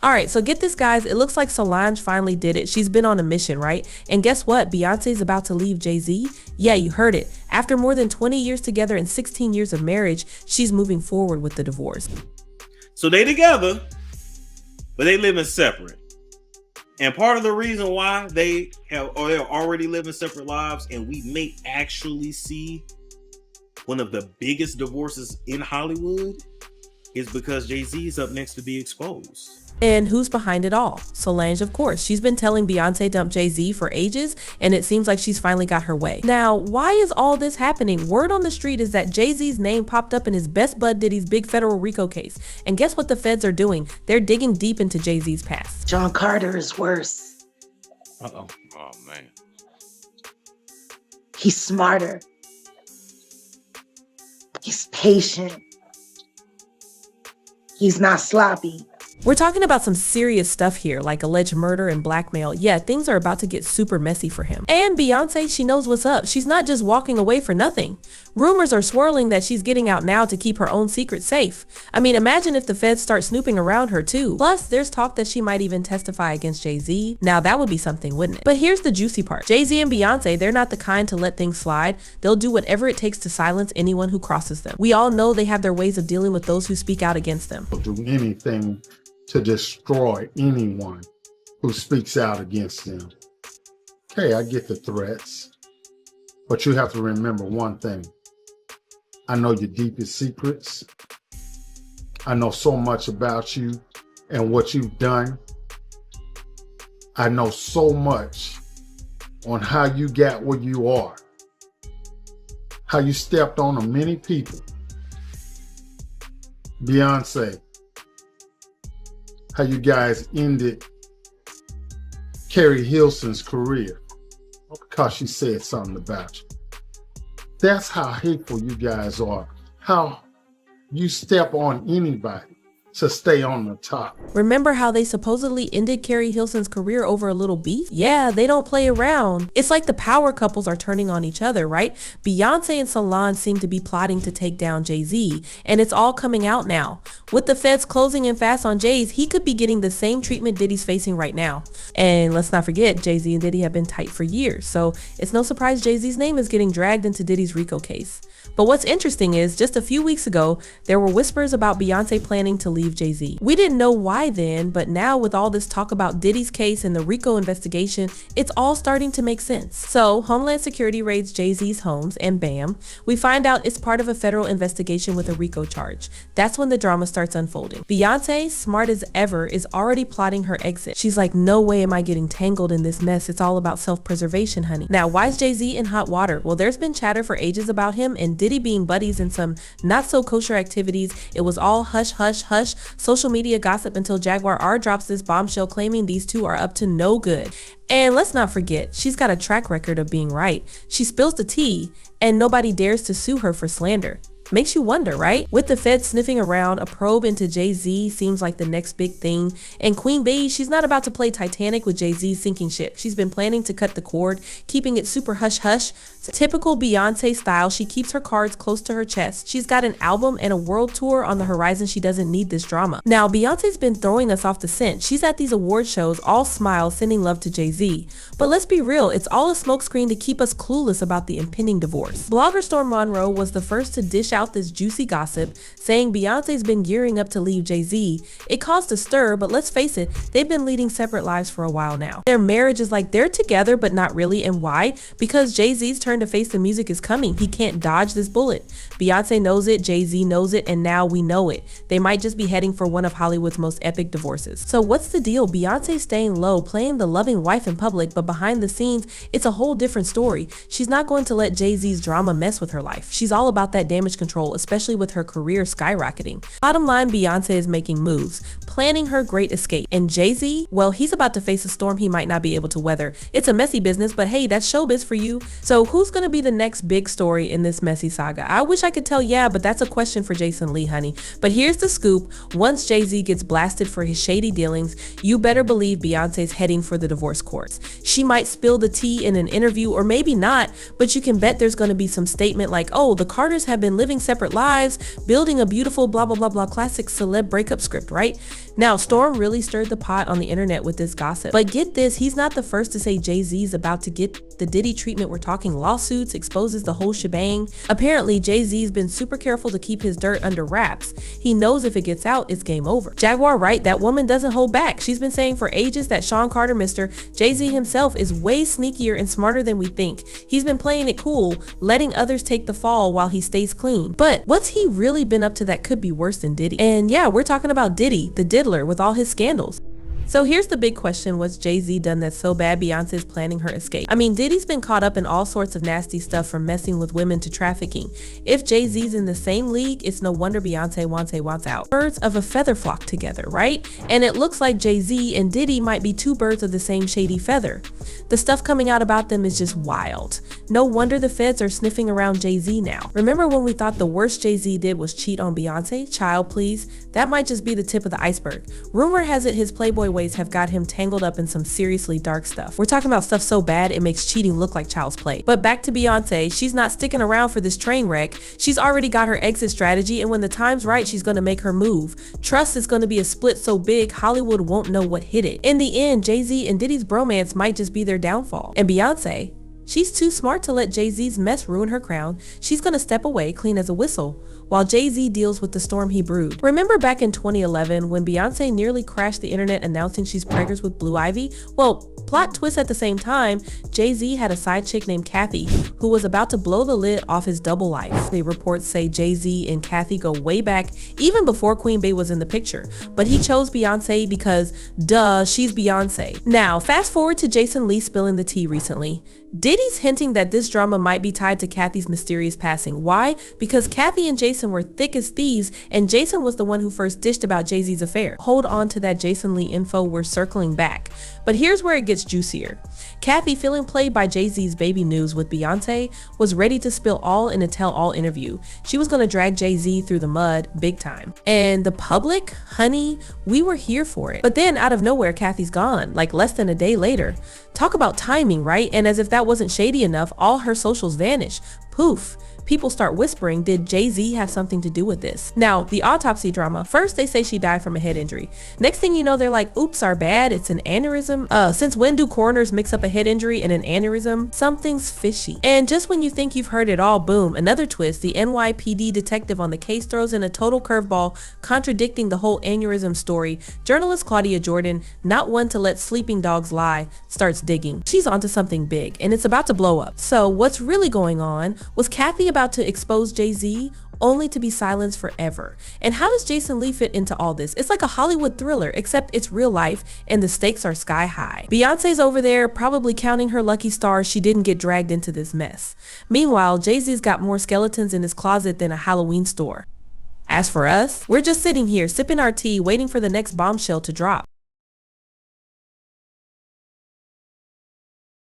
All right, so get this, guys. It looks like Solange finally did it. She's been on a mission, right? And guess what? Beyonce's about to leave Jay-Z. Yeah, you heard it. After more than 20 years together and 16 years of marriage, she's moving forward with the divorce. So they together, but they living separate. And part of the reason why they're already living separate lives, and we may actually see one of the biggest divorces in Hollywood, is because Jay-Z is up next to be exposed. And who's behind it all? Solange, of course. She's been telling Beyonce dump Jay-Z for ages, and it seems like she's finally got her way. Now, why is all this happening? Word on the street is that Jay-Z's name popped up in his best bud Diddy's big federal RICO case. And guess what the feds are doing? They're digging deep into Jay-Z's past. John Carter is worse. Uh-oh. Oh, man. He's smarter. He's patient. He's not sloppy. We're talking about some serious stuff here, like alleged murder and blackmail. Yeah, things are about to get super messy for him. And Beyonce, she knows what's up. She's not just walking away for nothing. Rumors are swirling that she's getting out now to keep her own secret safe. I mean, imagine if the feds start snooping around her too. Plus, there's talk that she might even testify against Jay-Z. Now, that would be something, wouldn't it? But here's the juicy part. Jay-Z and Beyonce, they're not the kind to let things slide. They'll do whatever it takes to silence anyone who crosses them. We all know they have their ways of dealing with those who speak out against them. They'll do anything to destroy anyone who speaks out against them. Okay, I get the threats, but you have to remember one thing. I know your deepest secrets. I know so much about you and what you've done. I know so much on how you got where you are, how you stepped on many people. Beyonce, how you guys ended Carrie Hilson's career because she said something about you. That's how hateful you guys are. How you step on anybody to stay on the top. Remember how they supposedly ended Carrie Hilson's career over a little beef? Yeah, they don't play around. It's like the power couples are turning on each other, right? Beyonce and Solange seem to be plotting to take down Jay-Z, and it's all coming out now. With the feds closing in fast on Jay's, he could be getting the same treatment Diddy's facing right now. And let's not forget, Jay-Z and Diddy have been tight for years, so it's no surprise Jay-Z's name is getting dragged into Diddy's RICO case. But what's interesting is, just a few weeks ago, there were whispers about Beyonce planning to leave Jay-Z. We didn't know why then, but now with all this talk about Diddy's case and the RICO investigation, it's all starting to make sense. So, Homeland Security raids Jay-Z's homes, and bam, we find out it's part of a federal investigation with a RICO charge. That's when the drama starts unfolding. Beyonce, smart as ever, is already plotting her exit. She's like, no way am I getting tangled in this mess. It's all about self-preservation, honey. Now, why is Jay-Z in hot water? Well, there's been chatter for ages about him and Diddy being buddies in some not so kosher activities. It was all hush, hush, hush, social media gossip until Jaguar R drops this bombshell claiming these two are up to no good. And let's not forget, she's got a track record of being right. She spills the tea and nobody dares to sue her for slander. Makes you wonder, right? With the feds sniffing around, a probe into Jay-Z seems like the next big thing. And Queen Bee, she's not about to play Titanic with Jay-Z's sinking ship. She's been planning to cut the cord, keeping it super hush-hush. Typical Beyonce style, she keeps her cards close to her chest. She's got an album and a world tour on the horizon. She doesn't need this drama. Now, Beyonce's been throwing us off the scent. She's at these award shows, all smiles, sending love to Jay-Z. But let's be real, it's all a smokescreen to keep us clueless about the impending divorce. Blogger Storm Monroe was the first to dish out this juicy gossip, saying Beyonce's been gearing up to leave Jay-Z. It caused a stir, but let's face it, they've been leading separate lives for a while now. Their marriage is like they're together, but not really. And why? Because Jay-Z's turn to face the music is coming. He can't dodge this bullet. Beyonce knows it, Jay-Z knows it, and now we know it. They might just be heading for one of Hollywood's most epic divorces. So what's the deal? Beyonce's staying low, playing the loving wife in public, but behind the scenes, it's a whole different story. She's not going to let Jay-Z's drama mess with her life. She's all about that damage control, especially with her career skyrocketing. Bottom line, Beyonce is making moves, planning her great escape. And Jay-Z, well, he's about to face a storm he might not be able to weather. It's a messy business, but hey, that's showbiz for you. So who's gonna be the next big story in this messy saga? I wish I could tell yeah, but that's a question for Jason Lee, honey. But here's the scoop. Once Jay-Z gets blasted for his shady dealings, you better believe Beyonce's heading for the divorce courts. She might spill the tea in an interview, or maybe not, but you can bet there's gonna be some statement like, oh, the Carters have been living separate lives, building a beautiful blah blah blah blah classic celeb breakup script, right? Now, Storm really stirred the pot on the internet with this gossip. But get this, he's not the first to say Jay-Z's about to get the Diddy treatment. We're talking lawsuits, exposes the whole shebang. Apparently, Jay-Z's been super careful to keep his dirt under wraps. He knows if it gets out, it's game over. Jaguar right, that woman doesn't hold back. She's been saying for ages that Sean Carter Mr. Jay-Z himself is way sneakier and smarter than we think. He's been playing it cool, letting others take the fall while he stays clean. But what's he really been up to that could be worse than Diddy? And yeah, we're talking about Diddy, the diddler with all his scandals. So here's the big question, what's Jay-Z done that's so bad Beyonce is planning her escape? I mean, Diddy's been caught up in all sorts of nasty stuff from messing with women to trafficking. If Jay-Z's in the same league, it's no wonder Beyonce wants out. Birds of a feather flock together, right? And it looks like Jay-Z and Diddy might be two birds of the same shady feather. The stuff coming out about them is just wild. No wonder the feds are sniffing around Jay-Z now. Remember when we thought the worst Jay-Z did was cheat on Beyonce? Child please. That might just be the tip of the iceberg. Rumor has it his Playboy ways have got him tangled up in some seriously dark stuff. We're talking about stuff so bad it makes cheating look like child's play. But back to Beyonce, she's not sticking around for this train wreck. She's already got her exit strategy, and when the time's right, she's gonna make her move. Trust is gonna be a split so big Hollywood won't know what hit it. In the end, Jay-Z and Diddy's bromance might just be their downfall. And Beyonce, she's too smart to let Jay-Z's mess ruin her crown. She's gonna step away clean as a whistle, while Jay-Z deals with the storm he brewed. Remember back in 2011 when Beyonce nearly crashed the internet announcing she's pregnant with Blue Ivy? Well, plot twist at the same time, Jay-Z had a side chick named Kathy who was about to blow the lid off his double life. The reports say Jay-Z and Kathy go way back, even before Queen Bey was in the picture. But he chose Beyonce because, duh, she's Beyonce. Now, fast forward to Jason Lee spilling the tea recently. Diddy's hinting that this drama might be tied to Kathy's mysterious passing. Why? Because Kathy and Jason were thick as thieves, and Jason was the one who first dished about Jay-Z's affair. Hold on to that Jason Lee info, we're circling back. But here's where it gets juicier. Kathy, feeling played by Jay-Z's baby news with Beyonce, was ready to spill all in a tell-all interview. She was gonna drag Jay-Z through the mud big time. And the public, honey, we were here for it. But then out of nowhere, Kathy's gone, like less than a day later. Talk about timing, right? And as if that wasn't shady enough, all her socials vanish. Poof. People start whispering, did Jay-Z have something to do with this? Now, the autopsy drama. First, they say she died from a head injury. Next thing you know, they're like, oops, our bad, it's an aneurysm. Since when do coroners mix up a head injury and an aneurysm? Something's fishy. And just when you think you've heard it all, boom, another twist. The NYPD detective on the case throws in a total curveball, contradicting the whole aneurysm story. Journalist Claudia Jordan, not one to let sleeping dogs lie, starts digging. She's onto something big, and it's about to blow up. So what's really going on? Was Kathy about to expose Jay-Z only to be silenced forever? And how does Jason Lee fit into all this? It's like a Hollywood thriller, except it's real life and the stakes are sky high. Beyonce's over there probably counting her lucky stars she didn't get dragged into this mess. Meanwhile, Jay-Z's got more skeletons in his closet than a Halloween store. As for us, we're just sitting here sipping our tea waiting for the next bombshell to drop.